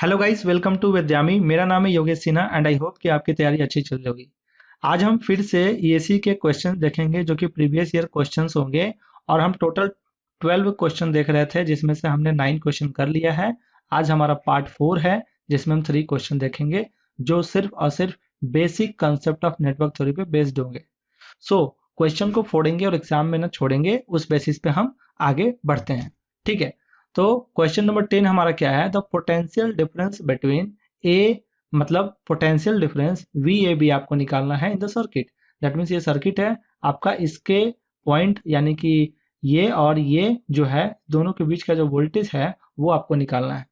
Hello guys, welcome to Vidyami. मेरा नाम है Yogesh Sinha and I hope कि आपकी तैयारी अच्छी चल रही होगी। आज हम फिर से ईएसी के क्वेश्चन देखेंगे जो कि प्रीवियस ईयर क्वेश्चंस होंगे। और हम टोटल 12 क्वेश्चन देख रहे थे जिसमें से हमने 9 क्वेश्चन कर लिया है। आज हमारा पार्ट 4 है जिसमें हम 3 क्वेश्चन देखेंगे जो सिर्फ और सिर्फ basic concept of network theory पे बेस्ड होंगे। सो क्वेश्चन को फोड़ेंगे और एग्जाम में ना छोड़ेंगे, उस बेसिस पे हम आगे बढ़ते हैं। ठीक है, तो क्वेश्चन नंबर 10 हमारा क्या है? The potential difference between A, मतलब potential difference V A B आपको निकालना है in the circuit. That means ये सर्किट है आपका, इसके पॉइंट यानी कि ये और ये जो है दोनों के बीच का जो वोल्टेज है वो आपको निकालना है।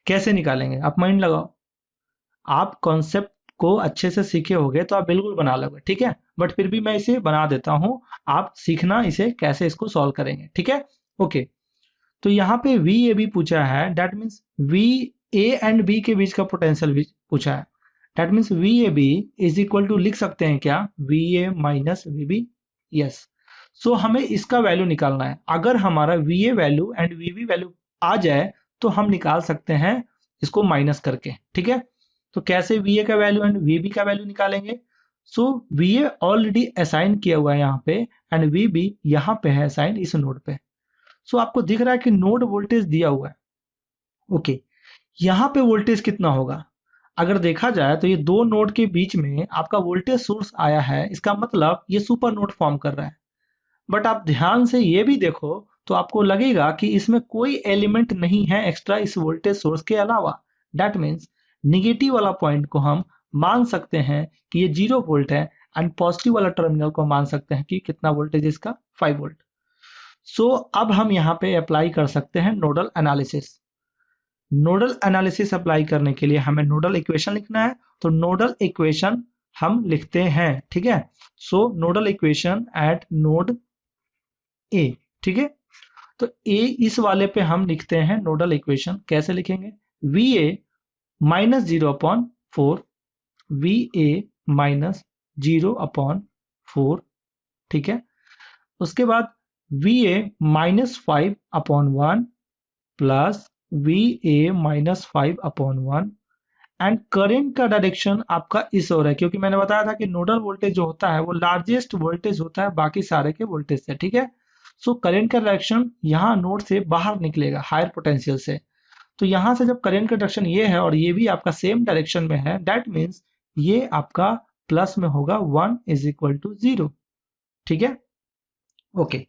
कैसे निकालेंगे आप माइंड लगाओ। आप कॉन्सेप्ट को अच्छे से सीखे होगे तो आप बिल्कुल बना लोगे, ठीक है, बट फिर भी मैं इसे बना देता हूं। आप सीखना इसे कैसे इसको सॉल्व करेंगे, ठीक है। ओके, तो यहाँ पे वी ए बी पूछा है, that means V A and B के बीच का पोटेंशियल भी पूछा है। That means V A B is equal to लिख सकते हैं क्या, V A minus V B. Yes, so हमें इसका वैल्यू निकालना है। अगर हमारा V A value and V B value आ जाए तो हम निकाल सकते हैं इसको माइनस करके, ठीक है। तो कैसे वी ए का वैल्यू एंड वी बी का वैल्यू निकालेंगे? So V A already assign किया हुआ है यहाँ पे एंड वी बी यहाँ पे है असाइन इस नोड पे। सो आपको दिख रहा है कि नोड वोल्टेज दिया हुआ है। ओके, यहाँ पे वोल्टेज कितना होगा? अगर देखा जाए तो ये दो नोड के बीच में आपका वोल्टेज सोर्स आया है, इसका मतलब ये सुपर नोड फॉर्म कर रहा है। बट आप ध्यान से ये भी देखो तो आपको लगेगा कि इसमें कोई एलिमेंट नहीं है एक्स्ट्रा इस वोल्टेज सोर्स के अलावा। दैट मीन्स निगेटिव वाला पॉइंट को हम मान सकते हैं कि ये 0 वोल्ट है एंड पॉजिटिव वाला टर्मिनल को मान सकते हैं कि कितना वोल्टेज इसका 5 वोल्ट। सो अब हम यहाँ पे अप्लाई कर सकते हैं nodal analysis. Nodal analysis apply करने के लिए हमें नोडल इक्वेशन लिखना है। तो नोडल इक्वेशन हम लिखते हैं, ठीक है। So nodal equation at node A, ठीक है। तो ए इस वाले पे हम लिखते हैं नोडल इक्वेशन। कैसे लिखेंगे? We A minus 0/4, we A minus 0/4, ठीक है। उसके बाद we A minus 5/1 plus we A minus 5/1 and current का डायरेक्शन आपका इस ओर है, क्योंकि मैंने बताया था कि नोडल वोल्टेज जो होता है वो लार्जेस्ट वोल्टेज होता है बाकी सारे के वोल्टेज से, ठीक है। सो करेंट का डायरेक्शन यहाँ नोड से बाहर निकलेगा हायर पोटेंशियल से। तो यहाँ से जब करेंट का डायरेक्शन ये है और ये भी आपका सेम डायरेक्शन में है, दैट मीन्स ये आपका प्लस में होगा 1 = 0, ठीक है। ओके,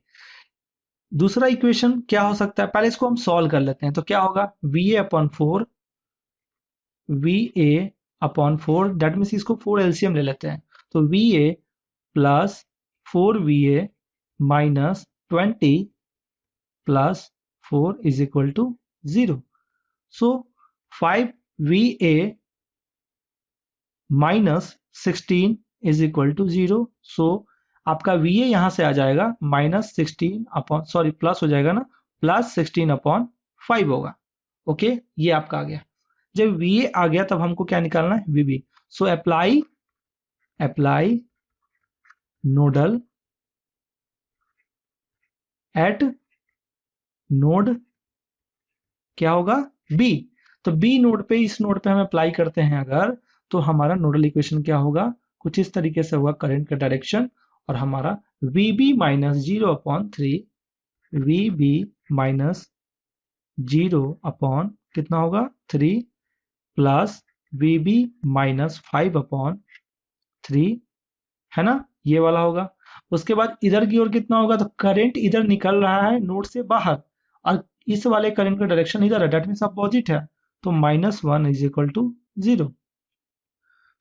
दूसरा इक्वेशन क्या हो सकता है, पहले इसको हम सॉल्व कर लेते हैं। तो क्या होगा? V A upon 4, V A upon 4, that means इसको 4 एलसीएम ले लेते हैं। तो V A plus 4 VA minus 20 plus 4 = 0। So 5 VA minus 16 = 0। सो आपका VA यहां से आ जाएगा प्लस हो जाएगा ना, प्लस 16/5 होगा। ओके, ये आपका आ गया। जब VA आ गया तब हमको क्या निकालना है? VB। So apply nodal eight node क्या होगा? बी। तो बी नोड पे, इस नोड पे हम अप्लाई करते हैं अगर, तो हमारा नोडल इक्वेशन क्या होगा? कुछ इस तरीके से होगा, करंट का डायरेक्शन और हमारा VB माइनस 0/3, VB माइनस 0 कितना होगा? 3 प्लस VB माइनस 5/3, है ना, ये वाला होगा। उसके बाद इधर की ओर कितना होगा? तो करंट इधर निकल रहा है नोड से बाहर और इस वाले करंट का डायरेक्शन इधर है, दैट मीन्स अपोजिट है। तो -1 = 0।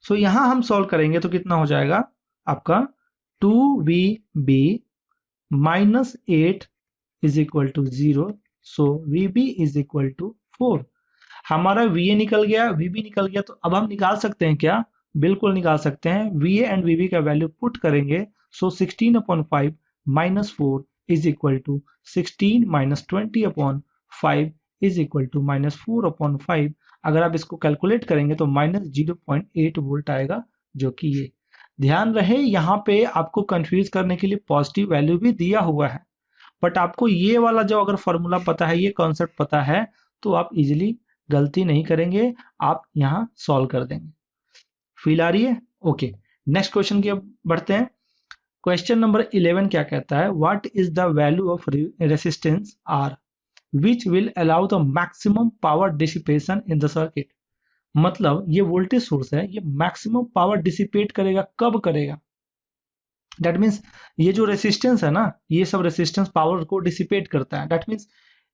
सो यहां हम सॉल्व करेंगे तो कितना हो जाएगा आपका? 2VB minus 8 = 0। सो VB = 4। हमारा VA निकल गया, VB निकल गया। तो अब हम निकाल सकते हैं क्या? बिल्कुल निकाल सकते हैं। VA एंड VB का वैल्यू पुट करेंगे। सो 16/5 माइनस 4 = 16 माइनस 20/5 -4/5। अगर आप इसको कैलकुलेट करेंगे तो -0.8 वोल्ट आएगा, जो कि ये। ध्यान रहे यहाँ पे आपको कंफ्यूज करने के लिए पॉजिटिव वैल्यू भी दिया हुआ है, बट आपको ये वाला जो अगर फॉर्मूला पता है, ये कॉन्सेप्ट पता है, तो आप इजिली गलती नहीं करेंगे, आप यहाँ सॉल्व कर देंगे। फील आ रही है? ओके, नेक्स्ट क्वेश्चन की अब बढ़ते हैं। क्वेश्चन नंबर 11 क्या कहता है, what is the value of resistance R which will allow the maximum power dissipation in the circuit. मतलब ये वोल्टेज सोर्स है, ये मैक्सिमम पावर डिसिपेट करेगा, कब करेगा? दैट मीन्स ये जो रेसिस्टेंस है ना, ये सब रेसिस्टेंस पावर को डिसिपेट करता है। दैट मीन्स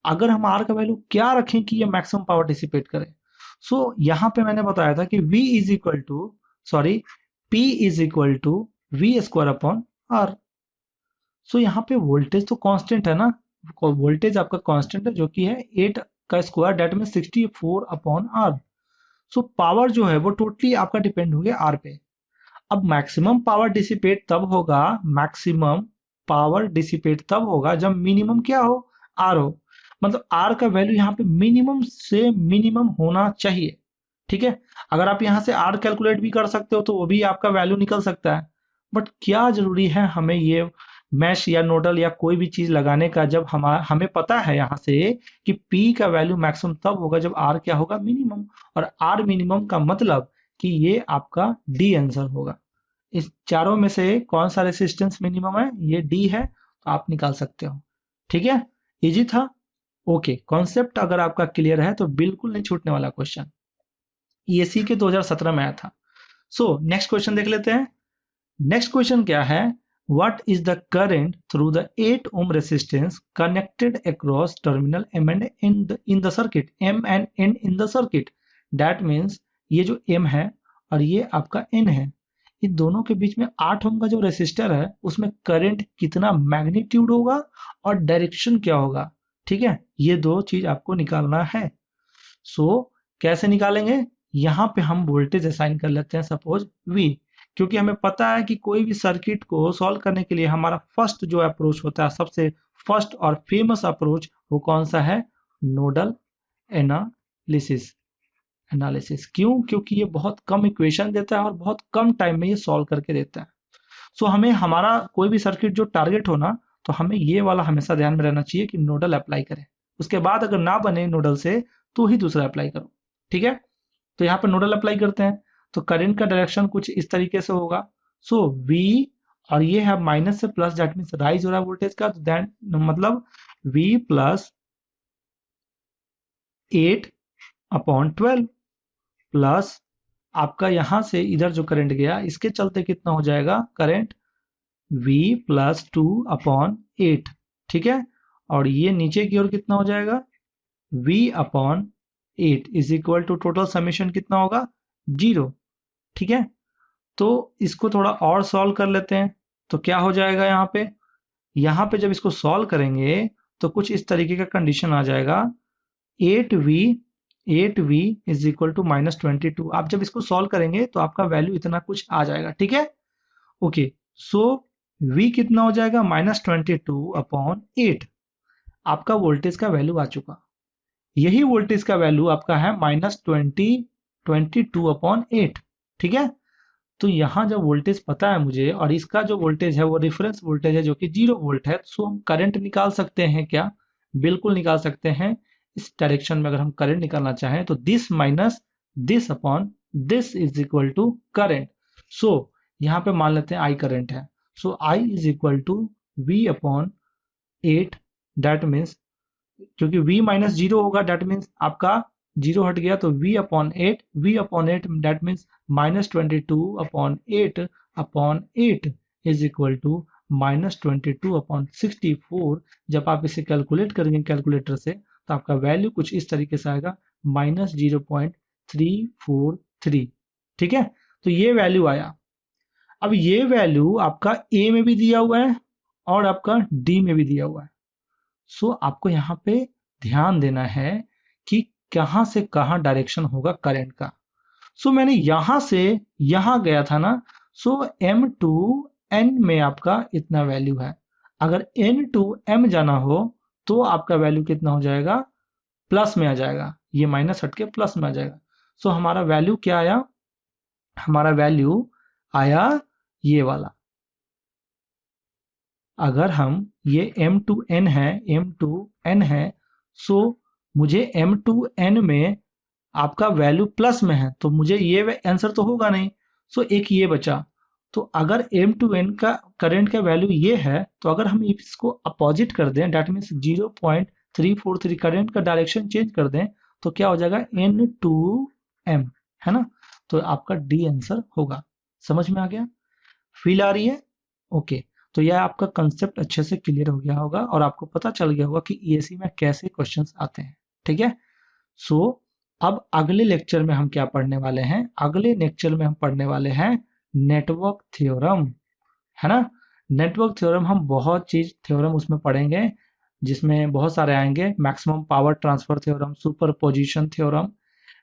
अगर हम आर का वैल्यू क्या रखें कि ये मैक्सिमम पावर डिसिपेट करे। सो यहाँ पे मैंने बताया था कि V is equal to sorry P is equal to V square upon R. So यहाँ पे वोल्टेज तो कांस्टेंट है ना, वोल्टेज आपका कांस्टेंट है जो कि है 8 का square, that mean 64 upon R. So power जो है वो टोटली आपका डिपेंड हो गया आर पे। अब मैक्सिमम पावर डिसिपेट तब होगा, मैक्सिमम पावर डिसिपेट तब होगा जब मिनिमम क्या हो, आर हो। मतलब आर का वैल्यू यहाँ पे मिनिमम से मिनिमम होना चाहिए। ठीक है, अगर आप यहाँ से आर कैलकुलेट भी कर सकते हो तो वो भी आपका वैल्यू निकल सकता है। बट क्या जरूरी है हमें ये मैश या नोडल या कोई भी चीज लगाने का, जब हमें पता है यहाँ से कि P का वैल्यू मैक्सिमम तब होगा जब R क्या होगा, मिनिमम। और R मिनिमम का मतलब कि ये आपका D आंसर होगा। इस चारों में से कौन सा रेसिस्टेंस मिनिमम है, ये D है, तो आप निकाल सकते हो। ठीक है, इजी था। ओके, कॉन्सेप्ट अगर आपका क्लियर है तो बिल्कुल नहीं छूटने वाला क्वेश्चन, ESC के 2017 में आया था। सो नेक्स्ट क्वेश्चन देख लेते हैं। नेक्स्ट क्वेश्चन क्या है, what is the current through the 8 ohm resistance connected across terminal M and N in the circuit, M and N in the circuit। that means ये जो M है और ये आपका N है, इन दोनों के बीच में 8 ओम का जो रेसिस्टर है उसमें करंट कितना मैग्नीट्यूड होगा और डायरेक्शन क्या होगा। ठीक है, ये दो चीज आपको निकालना है। सो कैसे निकालेंगे, यहाँ पे हम वोल्टेज असाइन कर लेते हैं सपोज V, क्योंकि हमें पता है कि कोई भी सर्किट को सॉल्व करने के लिए हमारा फर्स्ट जो अप्रोच होता है, सबसे फर्स्ट और फेमस अप्रोच, वो कौन सा है, नोडल एनालिसिस। क्यों? क्योंकि ये बहुत कम इक्वेशन देता है और बहुत कम टाइम में ये सॉल्व करके देता है। सो हमें हमारा कोई भी सर्किट जो टारगेट हो ना, तो हमें ये वाला हमेशा ध्यान में रहना चाहिए कि नोडल अप्लाई करें। उसके बाद अगर ना बने नोडल से तो ही दूसरा अप्लाई करो। ठीक है, तो यहाँ पर नोडल अप्लाई करते हैं तो करंट का डायरेक्शन कुछ इस तरीके से होगा। सो V और ये है माइनस से प्लस, दैट मीन्स राइज हो रहा है वोल्टेज का, तो दैट मतलब V प्लस 8 अपॉन 12 प्लस आपका यहां से इधर जो करंट गया इसके चलते कितना हो जाएगा करंट, V प्लस 2 अपॉन 8। ठीक है, और ये नीचे की ओर कितना हो जाएगा, V upon 8 is equal to total summation कितना होगा, 0। ठीक है, तो इसको थोड़ा और सॉल्व कर लेते हैं तो क्या हो जाएगा, यहाँ पे जब इसको सॉल्व करेंगे तो कुछ इस तरीके का कंडीशन आ जाएगा, 8v इज इक्वल टू -22। आप जब इसको सॉल्व करेंगे तो आपका वैल्यू इतना कुछ आ जाएगा। ठीक है, ओके, सो v कितना हो जाएगा, -22 अपॉन 8। आपका वोल्टेज का वैल्यू आ चुका। यही वोल्टेज का वैल्यू आपका है -22 अपॉन 8। ठीक है, तो यहाँ जब वोल्टेज पता है मुझे और इसका जो वोल्टेज है वो रेफरेंस वोल्टेज है जो कि 0 वोल्ट है, सो हम करंट निकाल सकते हैं क्या, बिल्कुल निकाल सकते हैं। इस डायरेक्शन में अगर हम करंट निकालना चाहें तो this minus this upon this is equal to current. So यहाँ पे मान लेते हैं I करंट है, so I is equal to V upon 8। That means क्योंकि V माइनस 0 होगा, दैट मीन्स आपका 0 हट गया, तो V upon 8 that means -22 upon 8 is equal to -22 upon 64। जब आप इसे कैलकुलेट करेंगे कैलकुलेटर से तो आपका वैल्यू कुछ इस तरीके से आएगा -0.343। ठीक है, तो ये वैल्यू आया। अब ये वैल्यू आपका A में भी दिया हुआ है और आपका D में भी दिया हुआ है। सो आपको यहाँ पे ध्यान देना है कि कहां से कहां डायरेक्शन होगा करंट का। सो मैंने यहां से यहां गया था ना, सो M2N में आपका इतना वैल्यू है। अगर N2M जाना हो तो आपका वैल्यू कितना हो जाएगा, प्लस में आ जाएगा, ये माइनस हट के प्लस में आ जाएगा। सो हमारा वैल्यू क्या आया, हमारा वैल्यू आया ये वाला। अगर हम ये M2N है, सो मुझे M2N में आपका वैल्यू प्लस में है तो मुझे ये आंसर तो होगा नहीं, सो एक ये बचा। तो अगर एम टू एन का करंट का वैल्यू ये है, तो अगर हम इसको अपोजिट कर दें, डेट मीन्स 0.343 करंट का डायरेक्शन चेंज कर दें, तो क्या हो जाएगा एन टू एम, है ना। तो आपका डी आंसर होगा। समझ में आ गया? फील आ रही है? ओके। तो यह आपका कंसेप्ट अच्छे से क्लियर हो गया होगा और आपको पता चल गया होगा कि ईएसी में कैसे क्वेश्चंस आते हैं। ठीक है। सो अब अगले लेक्चर में हम क्या पढ़ने वाले हैं? अगले लेक्चर में हम पढ़ने वाले हैं नेटवर्क थ्योरम, है ना। नेटवर्क थ्योरम हम बहुत चीज थ्योरम उसमें पढ़ेंगे, जिसमें बहुत सारे आएंगे। Maximum power transfer theorem, superposition theorem,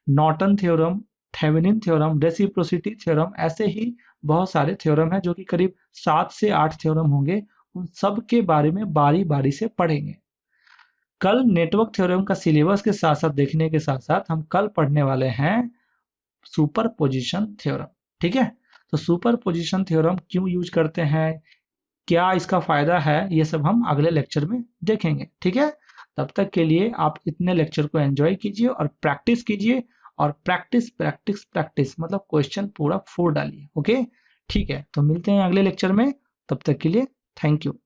Norton theorem, Thevenin theorem, reciprocity theorem, ऐसे ही बहुत सारे थ्योरम हैं जो कि करीब 7 से 8 थ्योरम होंगे। उन सब के बारे में बारी बारी से पढ़ेंगे। कल नेटवर्क थ्योरम का सिलेबस के साथ साथ देखने के साथ साथ हम कल पढ़ने वाले हैं सुपर पोजिशन थ्योरम। ठीक है। तो सुपर पोजिशन थ्योरम क्यों यूज करते हैं, क्या इसका फायदा है, ये सब हम अगले लेक्चर में देखेंगे। ठीक है। तब तक के लिए आप इतने लेक्चर को एंजॉय कीजिए और प्रैक्टिस कीजिए, और प्रैक्टिस प्रैक्टिस प्रैक्टिस मतलब क्वेश्चन पूरा फोड़ डालिए। ओके। ठीक है। तो मिलते हैं अगले लेक्चर में। तब तक के लिए थैंक यू।